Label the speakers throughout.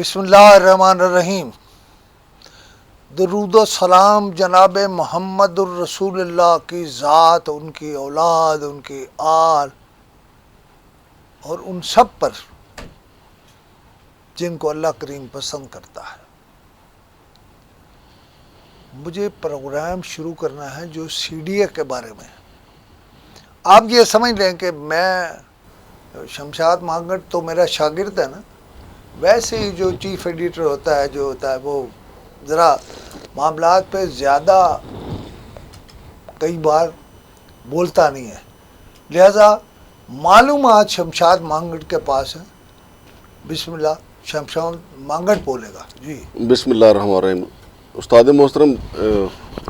Speaker 1: بسم اللہ الرحمن الرحیم. درود و سلام جناب محمد الرسول اللہ کی ذات، ان کی اولاد، ان کی آل اور ان سب پر جن کو اللہ کریم پسند کرتا ہے. مجھے پروگرام شروع کرنا ہے جو سی ڈی اے کے بارے میں. آپ یہ سمجھ لیں کہ میں شمشاد مانگڑ تو میرا شاگرد ہے نا، ویسے ہی جو چیف ایڈیٹر ہوتا ہے وہ ذرا معاملات پہ زیادہ کئی بار بولتا نہیں ہے، لہذا معلومات شمشاد مانگڑ کے پاس ہے. بسم اللہ، شمشاد مانگڑ بولے گا. جی
Speaker 2: بسم اللہ الرحمن الرحیم. استاد محترم،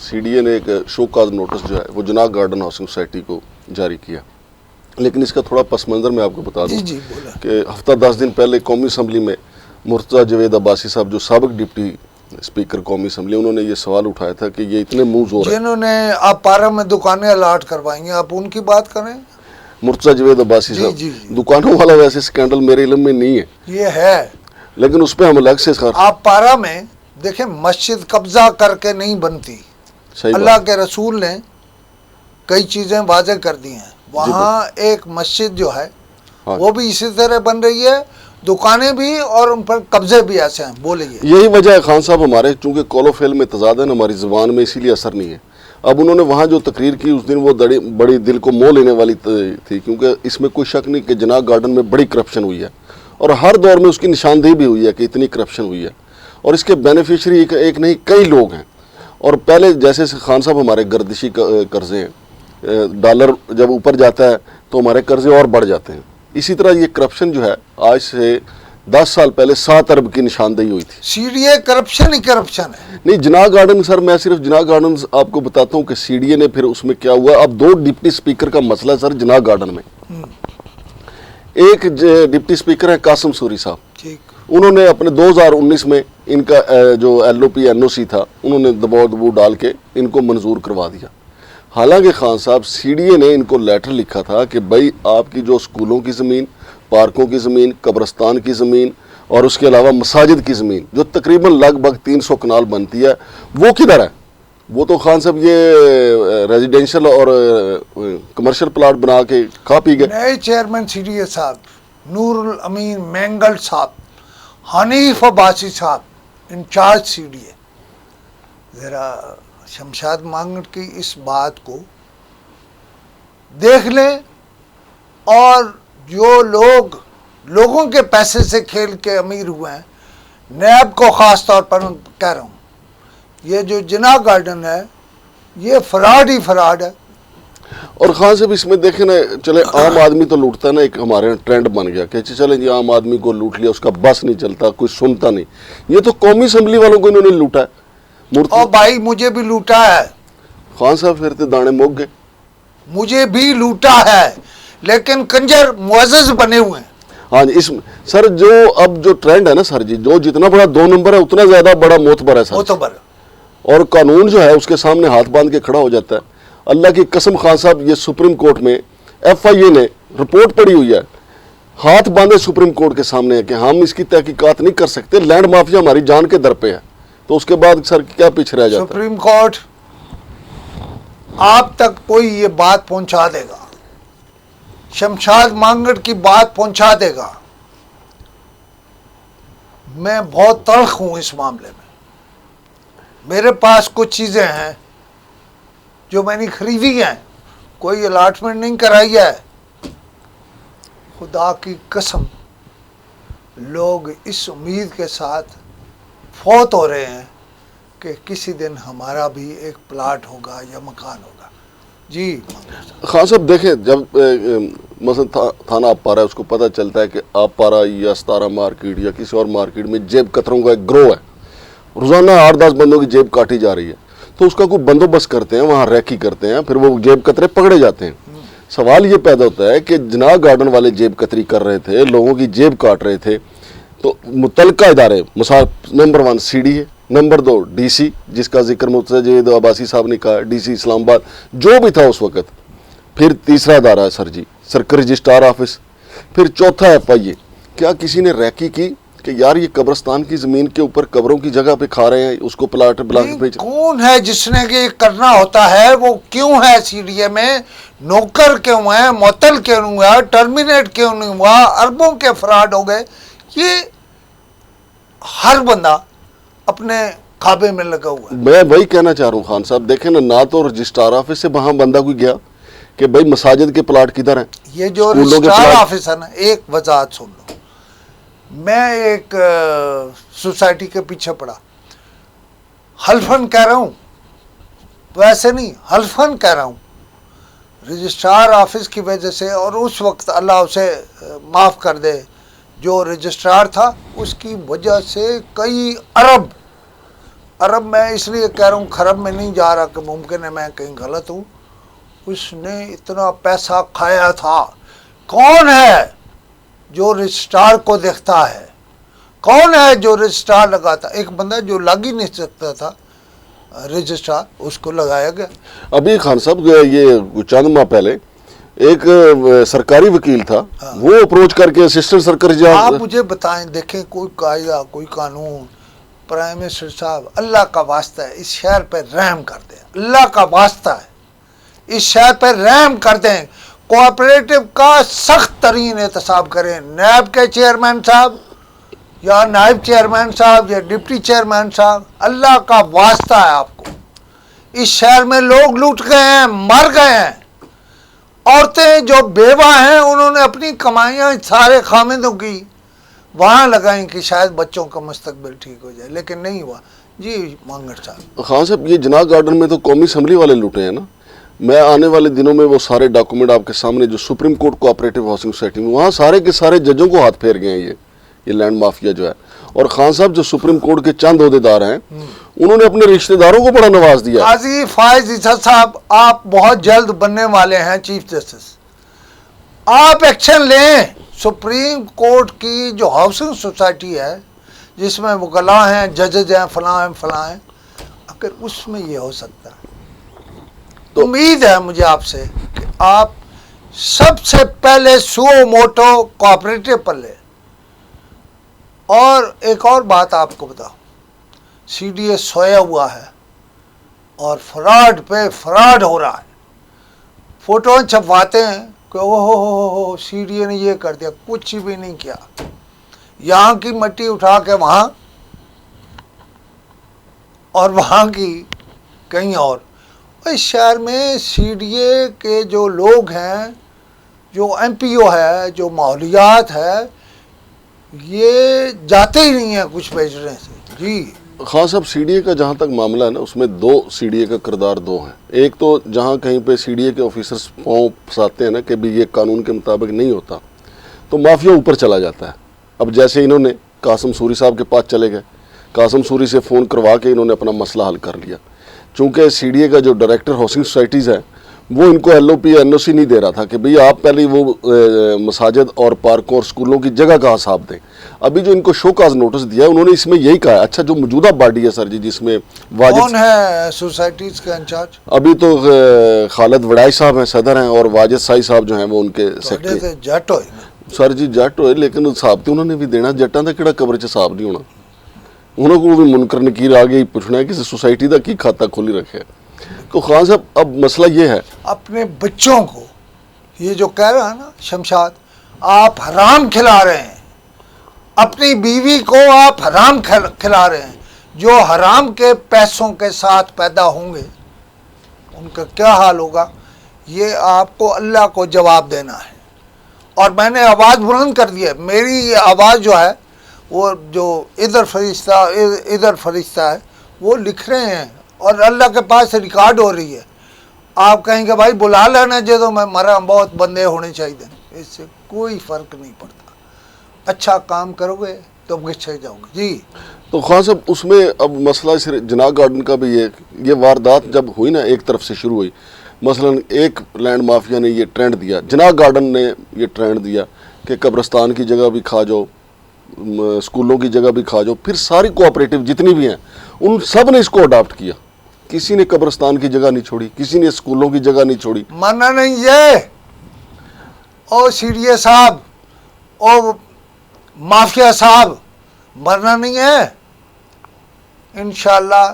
Speaker 2: سی ڈی اے نے ایک شو کاز نوٹس جو ہے وہ جناح گارڈن ہاؤسنگ سوسائٹی کو جاری کیا، لیکن اس کا تھوڑا پس منظر میں آپ کو بتا دوں کہ ہفتہ 10 دن پہلے قومی اسمبلی میں مرتضیٰ جاوید عباسی صاحب جو سابق ڈپٹی اسپیکر قومی اسمبلی، انہوں نے یہ سوال اٹھایا تھا کہ یہ اتنے منہ زور ہے
Speaker 1: جنہوں نے آپ پارا میں دکانیں الاٹ کروائی ہیں، آپ ان کی بات کریں.
Speaker 2: مرتضیٰ جاوید عباسی صاحب دکانوں والا ویسے سکینڈل میرے علم میں نہیں ہے،
Speaker 1: یہ ہے،
Speaker 2: لیکن اس پہ ہم الگ سے
Speaker 1: آپ پارا میں دیکھیں مسجد قبضہ کر کے نہیں بنتی. اللہ کے رسول نے کئی چیزیں واضح کر دی ہیں. وہاں ایک مسجد جو ہے وہ بھی اسی طرح بن رہی ہے، دکانیں بھی، اور ان پر قبضے بھی ایسے ہیں. بولیے. یہی
Speaker 2: وجہ ہے خان صاحب، ہمارے چونکہ قول و فعل میں تضاد ہے نا ہماری زبان میں، اسی لیے اثر نہیں ہے. اب انہوں نے وہاں جو تقریر کی اس دن وہ بڑی دل کو موہ لینے والی تھی، کیونکہ اس میں کوئی شک نہیں کہ جناح گارڈن میں بڑی کرپشن ہوئی ہے، اور ہر دور میں اس کی نشاندہی بھی ہوئی ہے کہ اتنی کرپشن ہوئی ہے، اور اس کے بینیفیشری ایک نہیں کئی لوگ ہیں. اور پہلے جیسے خان صاحب ہمارے گردشی قرضے ہیں، ڈالر جب اوپر جاتا ہے تو ہمارے قرضے اور بڑھ جاتے ہیں. اسی طرح یہ کرپشن جو ہے آج سے 10 سال پہلے 7 ارب کی نشاندہی ہوئی تھی.
Speaker 1: سی ڈی اے کرپشن ہی کرپشن ہے.
Speaker 2: نہیں، جناح گارڈن سر، میں صرف جناح گارڈن آپ کو بتاتا ہوں کہ سی ڈی اے نے پھر اس میں کیا ہوا. اب 2 ڈپٹی اسپیکر کا مسئلہ ہے سر جناح گارڈن میں. ایک ڈپٹی اسپیکر ہے قاسم سوری صاحب، انہوں نے اپنے 2019 میں ان کا جو ایل او پی این او سی تھا، انہوں نے دباؤ ڈال کے ان کو منظور کروا دیا. حالانکہ خان صاحب سی ڈی اے نے ان کو لیٹر لکھا تھا کہ بھائی آپ کی جو اسکولوں کی زمین، پارکوں کی زمین، قبرستان کی زمین اور اس کے علاوہ مساجد کی زمین جو تقریباً لگ بھگ 300 کنال بنتی ہے، وہ کدھر ہے؟ وہ تو خان صاحب یہ ریزیڈینشل اور کمرشل پلاٹ بنا کے کھا پی گئے.
Speaker 1: نئے چیئرمین سی ڈی اے صاحب نور الامین مینگل صاحب، حنیف عباسی صاحب انچارج سی ڈی اے، ذرا شمشاد مانگڑ کی اس بات کو دیکھ لیں. اور جو لوگوں کے پیسے سے کھیل کے امیر ہوئے ہیں، نیب کو خاص طور پر کہہ رہا ہوں، یہ جو جناح گارڈن ہے یہ فراڈ ہی فراڈ ہے.
Speaker 2: اور خان صاحب اس میں دیکھیں نا، چلے عام آدمی تو لوٹتا ہے نا، ایک ہمارے ٹرینڈ بن گیا کہ چلیں جی عام آدمی کو لوٹ لیا، اس کا بس نہیں چلتا، کوئی سنتا نہیں. یہ تو قومی اسمبلی والوں کو انہوں نے لوٹا ہے.
Speaker 1: اور بھائی مجھے بھی لوٹا ہے
Speaker 2: خان صاحب، پھر تو دانے موک گئے.
Speaker 1: مجھے بھی لوٹا ہے، لیکن کنجر معزز بنے ہوئے ہیں.
Speaker 2: ہاں جی، سر جو ٹرینڈ ہے نا سر جی، جو جتنا بڑا 2 نمبر ہے اتنا زیادہ بڑا معتبر ہے سر.
Speaker 1: معتبر.
Speaker 2: اور قانون جو ہے اس کے سامنے ہاتھ باندھ کے کھڑا ہو جاتا ہے. اللہ کی قسم خان صاحب، یہ سپریم کورٹ میں ایف آئی اے نے رپورٹ پڑی ہوئی ہے، ہاتھ باندھے سپریم کورٹ کے سامنے ہے کہ ہم اس کی تحقیقات نہیں کر سکتے، لینڈ مافیا ہماری جان کے در پہ ہے. تو اس کے بعد سر کیا پیچھے رہ جاتا ہے؟
Speaker 1: سپریم کورٹ آپ تک کوئی یہ بات پہنچا دے گا، شمشاد مانگڑ کی بات پہنچا دے گا. میں بہت تلخ ہوں اس معاملے میں. میرے پاس کچھ چیزیں ہیں جو میں نے خریدی ہیں، کوئی الاٹمنٹ نہیں کرائی ہے. خدا کی قسم لوگ اس امید کے ساتھ فوت ہو رہے ہیں کہ کسی دن ہمارا بھی ایک پلاٹ ہوگا یا مکان ہوگا. جی
Speaker 2: خان صاحب دیکھیں، جب مثلا تھانہ آپ پارا ہے، اس کو پتہ چلتا ہے کہ آپ پارا یا ستارہ مارکیٹ یا کسی اور مارکیٹ میں جیب کتروں کا ایک گروہ ہے، روزانہ 8-10 بندوں کی جیب کاٹی جا رہی ہے، تو اس کا کوئی بندوبست کرتے ہیں، وہاں ریکی کرتے ہیں، پھر وہ جیب کترے پکڑے جاتے ہیں. سوال یہ پیدا ہوتا ہے کہ جناح گارڈن والے جیب کتری کر رہے تھے، لوگوں کی جیب کاٹ رہے تھے، تو متعلقہ ادارے، مثال نمبر 1 سی ڈی اے، نمبر 2 ڈی سی جس کا ذکر مرتضیٰ جاوید عباسی صاحب نے کہا، ڈی سی اسلام آباد جو بھی تھا اس وقت، پھر تیسرا ادارہ ہے سر جی سرکل رجسٹرار آفس، پھر چوتھا ایف آئی اے. کیا کسی نے ریکی کی کہ یار یہ قبرستان کی زمین کے اوپر قبروں کی جگہ پہ کھا رہے ہیں, اس کو پلاٹ بلا کے بیچ.
Speaker 1: کون ہے جس نے کہ کرنا ہوتا ہے, وہ کیوں ہے سی ڈی اے میں, نوکر کیوں ہے, معطل کیوں ہوا, ٹرمینیٹ کیوں نہیں ہوا, اربوں کے فراڈ ہو گئے. یہ ہر بندہ اپنے کعبے میں لگا ہوا ہے.
Speaker 2: میں وہی کہنا چاہ رہا ہوں خان صاحب, دیکھیں نا, نہ تو رجسٹرار آفس سے وہاں بندہ کوئی گیا کہ بھائی مساجد کے پلاٹ کدھر ہیں.
Speaker 1: یہ جو رجسٹرار آفس ہے نا, ایک وضاحت سن لو, میں ایک سوسائٹی کے پیچھے پڑا, حلفاً کہہ رہا ہوں, ویسے نہیں, حلفاً کہہ رہا ہوں, رجسٹرار آفس کی وجہ سے, اور اس وقت اللہ اسے معاف کر دے جو رجسٹرار تھا, اس کی وجہ سے کئی ارب میں اس لیے کہہ رہا ہوں, خرب میں نہیں جا رہا کہ ممکن ہے میں کہیں غلط ہوں, اس نے اتنا پیسہ کھایا تھا. کون ہے جو رجسٹرار کو دیکھتا ہے, کون ہے جو رجسٹرار لگاتا؟ ایک بندہ جو لگ ہی نہیں سکتا تھا رجسٹرار, اس کو لگایا گیا.
Speaker 2: ابھی خان صاحب یہ چند ماہ پہلے ایک سرکاری وکیل تھا, وہ اپروچ کر کے اسسٹنٹ سرکاری
Speaker 1: آپ مجھے بتائیں, دیکھیں کوئی قاعدہ, کوئی قانون, پرائم منسٹر صاحب اللہ کا واسطہ ہے اس شہر پہ رحم کر دیں, اللہ کا واسطہ ہے اس شہر پہ رحم کر دیں, کوآپریٹو کا سخت ترین احتساب کریں. نیب کے چیئرمین صاحب یا نائب چیئرمین صاحب یا ڈپٹی چیئرمین صاحب, اللہ کا واسطہ ہے آپ کو, اس شہر میں لوگ لوٹ گئے ہیں, مر گئے ہیں. عورتیں جو بیوہ ہیں انہوں نے اپنی کمائیاں سارے خامدوں کی وہاں لگائیں کہ شاید بچوں کا مستقبل ٹھیک ہو جائے, لیکن نہیں ہوا. جی مانگڑ صاحب.
Speaker 2: خان صاحب یہ جناح گارڈن میں تو قومی اسمبلی والے لوٹے ہیں نا. میں آنے والے دنوں میں وہ سارے ڈاکومنٹ آپ کے سامنے, جو supreme court cooperative housing society میں, وہاں سارے کے سارے ججوں کو ہاتھ پھیر گئے ہیں یہ لینڈ مافیا جو ہے. اور خان صاحب جو سپریم کورٹ کے چند عہدیدار ہیں, انہوں نے اپنے رشتہ داروں کو بڑا نواز دیا.
Speaker 1: قاضی فائز عیسیٰ صاحب, آپ بہت جلد بننے والے ہیں چیف جسٹس, آپ ایکشن لیں. سپریم کورٹ کی جو ہاؤسنگ سوسائٹی ہے جس میں وکلاء ہیں, ججز ہیں, فلاں ہیں, اگر اس میں یہ ہو سکتا ہے تو امید ہے مجھے آپ سے کہ آپ سب سے پہلے سو موٹو کوآپریٹو پر لیں. اور ایک اور بات آپ کو بتاؤ, سی ڈی اے سویا ہوا ہے اور فراڈ پہ فراڈ ہو رہا ہے. فوٹو چھپواتے ہیں کہ ہو سی ڈی اے نے یہ کر دیا, کچھ بھی نہیں کیا. یہاں کی مٹی اٹھا کے وہاں, اور وہاں کی کہیں اور. اس شہر میں سی ڈی اے کے جو لوگ ہیں, جو ایم پی او ہے, جو ماحولیات ہے, یہ جاتے ہی نہیں ہیں کچھ بیچنے سے. جی
Speaker 2: خان صاحب, سی ڈی اے کا جہاں تک معاملہ ہے نا, اس میں دو سی ڈی اے کا کردار دو ہیں. ایک تو جہاں کہیں پہ سی ڈی اے کے آفیسرز پاؤں پھنساتے ہیں نا کہ بھی یہ قانون کے مطابق نہیں ہوتا, تو مافیا اوپر چلا جاتا ہے. اب جیسے انہوں نے قاسم سوری صاحب کے پاس چلے گئے, قاسم سوری سے فون کروا کے انہوں نے اپنا مسئلہ حل کر لیا. چونکہ سی ڈی اے کا جو ڈائریکٹر ہاؤسنگ سوسائٹیز ہے, وہ ان کو ایل او پی این او سی نہیں دے رہا تھا کہ بھئی آپ پہلے وہ مساجد اور پارکوں اور سکولوں کی جگہ کا حساب دیں. ابھی جو ان کو شو کاز نوٹس دیا ہے, انہوں نے اس میں یہی کہا ہے. اچھا, جو موجودہ باڈی ہے سر جی, جس میں واجد
Speaker 1: کون ہے سوسائٹیز کا انچارج؟
Speaker 2: ابھی تو خالد وڑائی صاحب ہیں, صدر ہیں, اور واجد سائی صاحب جو ہیں وہ ان کے سیکرٹری.
Speaker 1: جٹ ہوئے
Speaker 2: سر جی جٹ ہوئے, لیکن حساب تو انہوں نے بھی دینا. جٹاں دا کہڑا قبر چ حساب نہیں ہونا. انہوں کو بھی منکر نکیر آگے ہی پوچھنا ہے کہ سوسائٹی دا کی کھاتا کھولی رکھے. تو خان صاحب اب مسئلہ یہ ہے,
Speaker 1: اپنے بچوں کو یہ جو کہہ رہا ہے نا شمشاد, آپ حرام کھلا رہے ہیں, اپنی بیوی کو آپ حرام کھلا رہے ہیں. جو حرام کے پیسوں کے ساتھ پیدا ہوں گے ان کا کیا حال ہوگا, یہ آپ کو اللہ کو جواب دینا ہے. اور میں نے آواز بلند کر دی ہے. میری آواز جو ہے وہ جو ادھر فرشتہ ہے وہ لکھ رہے ہیں, اور اللہ کے پاس ریکارڈ ہو رہی ہے. آپ کہیں گے بھائی بلا لینا جدو میں مرا, بہت بندے ہونے چاہیے. اس سے کوئی فرق نہیں پڑتا. اچھا کام کرو گے تو گچھے جاؤ گے. جی
Speaker 2: تو خان صاحب اس میں اب مسئلہ صرف جناح گارڈن کا بھی یہ واردات جب ہوئی نا, ایک طرف سے شروع ہوئی. مثلا ایک لینڈ مافیا نے یہ ٹرینڈ دیا, جناح گارڈن نے یہ ٹرینڈ دیا کہ قبرستان کی جگہ بھی کھا جاؤ, اسکولوں کی جگہ بھی کھا جاؤ. پھر ساری کوآپریٹو جتنی بھی ہیں ان سب نے اس کو اڈاپٹ کیا. کسی نے قبرستان کی جگہ نہیں چھوڑی, کسی نے اسکولوں کی جگہ نہیں چھوڑی.
Speaker 1: مانا نہیں یہ او سی ڈی اے صاحب, او مافیا صاحب, مرنا نہیں ہے. انشاءاللہ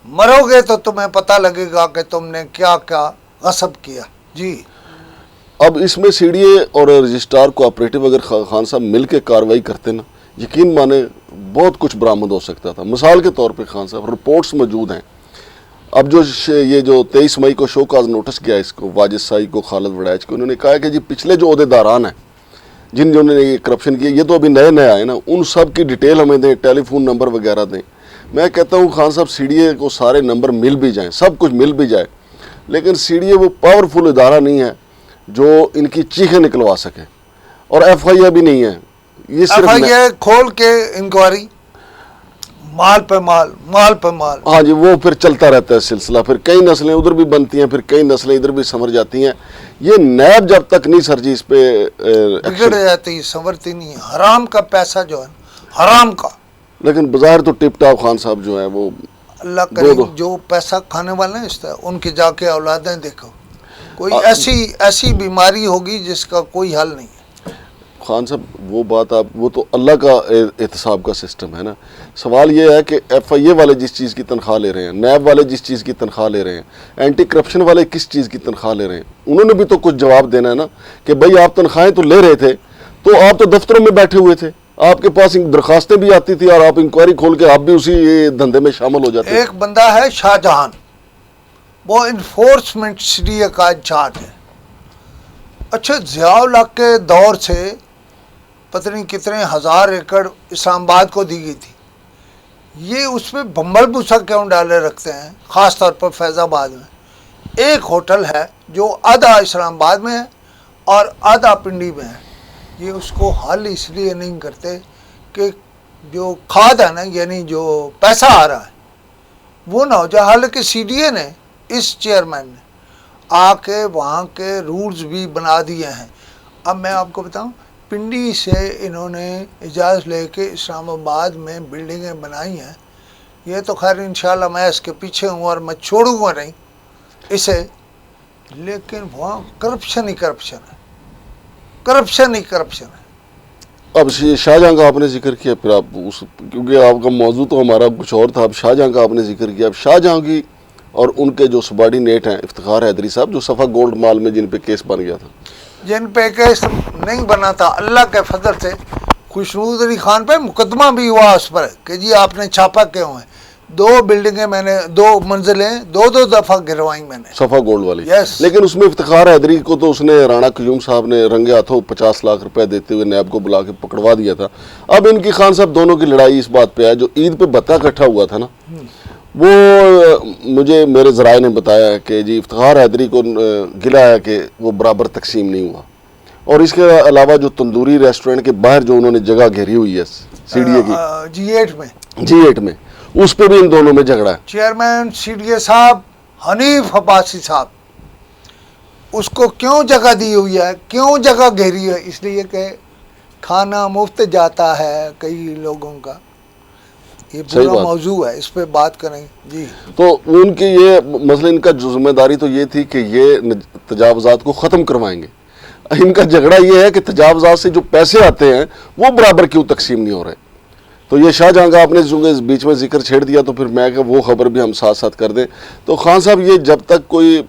Speaker 1: مرو گے تو تمہیں پتہ لگے گا کہ تم نے کیا کیا غصب کیا. جی
Speaker 2: اب اس میں سی ڈی اے اور رجسٹرار کوآپریٹو اگر خان صاحب مل کے کارروائی کرتے نا، یقین مانے بہت کچھ برآمد ہو سکتا تھا. مثال کے طور پہ خان صاحب رپورٹس موجود ہیں. اب یہ جو 23 مئی کو شو کاز نوٹس کیا اس کو واجد سائی کو، خالد وڑائچ کو، انہوں نے کہا کہ جی پچھلے جو عہدیداران ہیں جنہوں نے یہ کرپشن کیا، یہ تو ابھی نئے آئے نا، ان سب کی ڈیٹیل ہمیں دیں، ٹیلی فون نمبر وغیرہ دیں. میں کہتا ہوں خان صاحب سی ڈی اے کو سارے نمبر مل بھی جائیں، سب کچھ مل بھی جائے، لیکن سی ڈی اے وہ پاورفل ادارہ نہیں ہے جو ان کی چیخیں نکلوا سکے. اور ایف آئی اے بھی نہیں ہے. یہ
Speaker 1: ایف
Speaker 2: صرف
Speaker 1: آئی اے کھول کے انکوائری، مال پہ مال، مال پہ مال.
Speaker 2: ہاں جی، وہ پھر چلتا رہتا ہے سلسلہ. پھر کئی نسلیں ادھر بھی بنتی ہیں، پھر کئی نسلیں ادھر بھی سنور جاتی ہیں. یہ نیب جب تک نہیں سر جی اس پہ
Speaker 1: بگڑ جاتی، سنورتی نہیں. حرام کا پیسہ جو ہے، حرام کا.
Speaker 2: لیکن بظاہر تو ٹپ ٹاپ خان صاحب جو ہیں وہ
Speaker 1: اللہ کریم جو پیسہ کھانے والے ہیں اس طرح ان کے جا کے اولادیں دیکھو. کوئی ایسی بیماری ہوگی جس کا کوئی حل نہیں ہے.
Speaker 2: خان صاحب وہ بات وہ تو اللہ کا احتساب کا سسٹم ہے نا. سوال یہ ہے کہ ایف آئی اے والے جس چیز کی تنخواہ لے رہے ہیں، نیب والے جس چیز کی تنخواہ لے رہے ہیں، اینٹی کرپشن والے کس چیز کی تنخواہ لے رہے ہیں، انہوں نے بھی تو کچھ جواب دینا ہے نا کہ بھائی آپ تنخواہیں تو لے رہے تھے، تو آپ تو دفتروں میں بیٹھے ہوئے تھے، آپ کے پاس درخواستیں بھی آتی تھی اور آپ انکوائری کھول کے آپ بھی اسی دھندے میں شامل ہو جاتے.
Speaker 1: ایک بندہ ہے شاہ جہان، وہ انفورسمنٹ سی ڈی اے کا انچارج ہے. اچھا، ضیاء الحق کے دور سے پتہ نہیں کتنے ہزار ایکڑ اسلام آباد کو دی گئی تھی. یہ اس پہ بمبل بوسا کیوں ڈالے رکھتے ہیں؟ خاص طور پر فیض آباد میں ایک ہوٹل ہے جو آدھا اسلام آباد میں ہے اور آدھا پنڈی میں ہے. یہ اس کو حل اس لیے نہیں کرتے کہ جو کھاد ہے نا، یعنی جو پیسہ آ رہا ہے وہ نہ ہو جائے. حالانکہ سی ڈی اے نے، اس چیئرمین نے آ کے وہاں کے رولز بھی بنا دیے ہیں. اب میں آپ کو بتاؤں، پنڈی سے انہوں نے اجازت لے کے اسلام آباد میں بلڈنگیں بنائی ہیں. یہ تو خیر انشاءاللہ میں اس کے پیچھے ہوں اور میں چھوڑوں گا نہیں اسے، لیکن وہاں کرپشن ہی کرپشن ہے، کرپشن ہی کرپشن ہے.
Speaker 2: اب شاہجہاں کا آپ نے ذکر کیا، پھر آپ کیونکہ آپ کا موضوع تو ہمارا کچھ اور تھا، اب شاہجہاں کا آپ نے ذکر کیا. اب شاہجہاں کی اور ان کے جو سبارڈینیٹ ہیں افتخار حیدری صاحب، جو صفا گولڈ مال میں جن پہ کیس بن گیا تھا،
Speaker 1: جن پہ کیس نہیں بنا تھا، اللہ کے فضل سے خوشنود علی خان پہ مقدمہ بھی ہوا اس پر کہ جی آپ نے چھاپا کیوں ہے. 2 بلڈنگیں میں نے، 2 منزلیں 2 دفعہ گروائیں میں نے،
Speaker 2: صفا گولڈ والی.
Speaker 1: Yes.
Speaker 2: لیکن اس میں افتخار حیدری کو تو اس نے رانا قیوم صاحب نے رنگے ہاتھوں 50 لاکھ روپے دیتے ہوئے نیب کو بلا کے پکڑوا دیا تھا. اب ان کی خان صاحب دونوں کی لڑائی اس بات پہ ہے، جو عید پہ بتا اکٹھا ہوا تھا نا، وہ مجھے میرے ذرائع نے بتایا کہ جی افتخار حیدری کو گلا ہے کہ وہ برابر تقسیم نہیں ہوا. اور اس کے علاوہ جو تندوری ریسٹورنٹ کے باہر جو انہوں نے جگہ گھیری ہوئی ہے سی ڈی اے کی G8 میں، اس پہ بھی ان دونوں میں جھگڑا ہے.
Speaker 1: چیئرمین سی ڈی اے صاحب حنیف عباسی صاحب، اس کو کیوں جگہ دی ہوئی ہے، کیوں جگہ گھیری ہے؟ اس لیے کہ کھانا مفت جاتا ہے کئی لوگوں کا. یہ پورا موضوع ہے، اس پہ بات کریں. جی
Speaker 2: تو ان کی یہ مسئلہ، ان کا ذمہ داری تو یہ تھی کہ یہ تجاوزات کو ختم کروائیں گے. ان کا جھگڑا یہ ہے کہ تجاوزات سے جو پیسے آتے ہیں وہ برابر کیوں تقسیم نہیں ہو رہے. تو یہ شاہجہاں کا آپ نے بیچ میں ذکر چھیڑ دیا تو پھر میں کہ وہ خبر بھی ہم ساتھ ساتھ کر دیں. تو خان صاحب یہ جب تک کوئی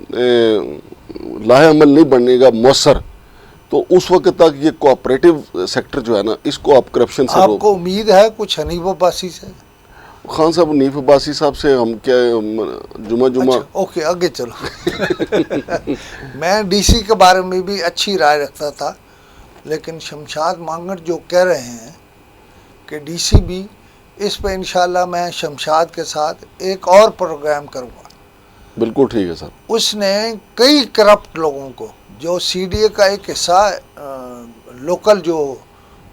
Speaker 2: لاہ عمل نہیں بنے گا مؤثر، تو اس وقت تک یہ کوآپریٹو سیکٹر جو ہے نا، اس کو آپ کرپشن سے
Speaker 1: آپ کو امید ہے کچھ حنیف عباسی سے؟
Speaker 2: خان صاحب حنیف عباسی صاحب سے ہم کیا جمعہ
Speaker 1: اوکے آگے چلو. میں ڈی سی کے بارے میں بھی اچھی رائے رکھتا تھا، لیکن شمشاد مانگٹ جو کہہ رہے ہیں کہ ڈی سی بھی، اس پہ انشاءاللہ میں شمشاد کے ساتھ ایک اور پروگرام کروں گا.
Speaker 2: بالکل ٹھیک ہے صاحب.
Speaker 1: اس نے کئی کرپٹ لوگوں کو، جو سی ڈی اے کا ایک حصہ لوکل جو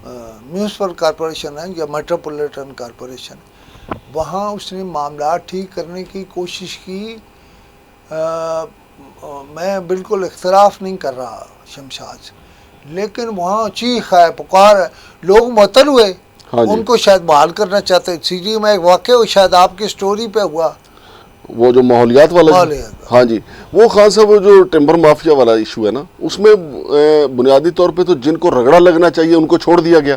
Speaker 1: میونسپل کارپوریشن ہے یا میٹروپولیٹن کارپوریشن، وہاں اس نے معاملات ٹھیک کرنے کی کوشش کی. میں بالکل اختلاف نہیں کر رہا شمشاد سے، لیکن وہاں چیخ ہے، پکار ہے، لوگ معطل ہوئے. ان کو شاید بحال کرنا چاہتے. سی ڈی میں ایک واقعہ شاید آپ کی سٹوری پہ ہوا،
Speaker 2: وہ جو ماحولیات والا. ہاں جی، وہ خان صاحب وہ جو ٹمبر مافیا والا ایشو ہے نا، اس میں بنیادی طور پہ تو جن کو رگڑا لگنا چاہیے ان کو چھوڑ دیا گیا.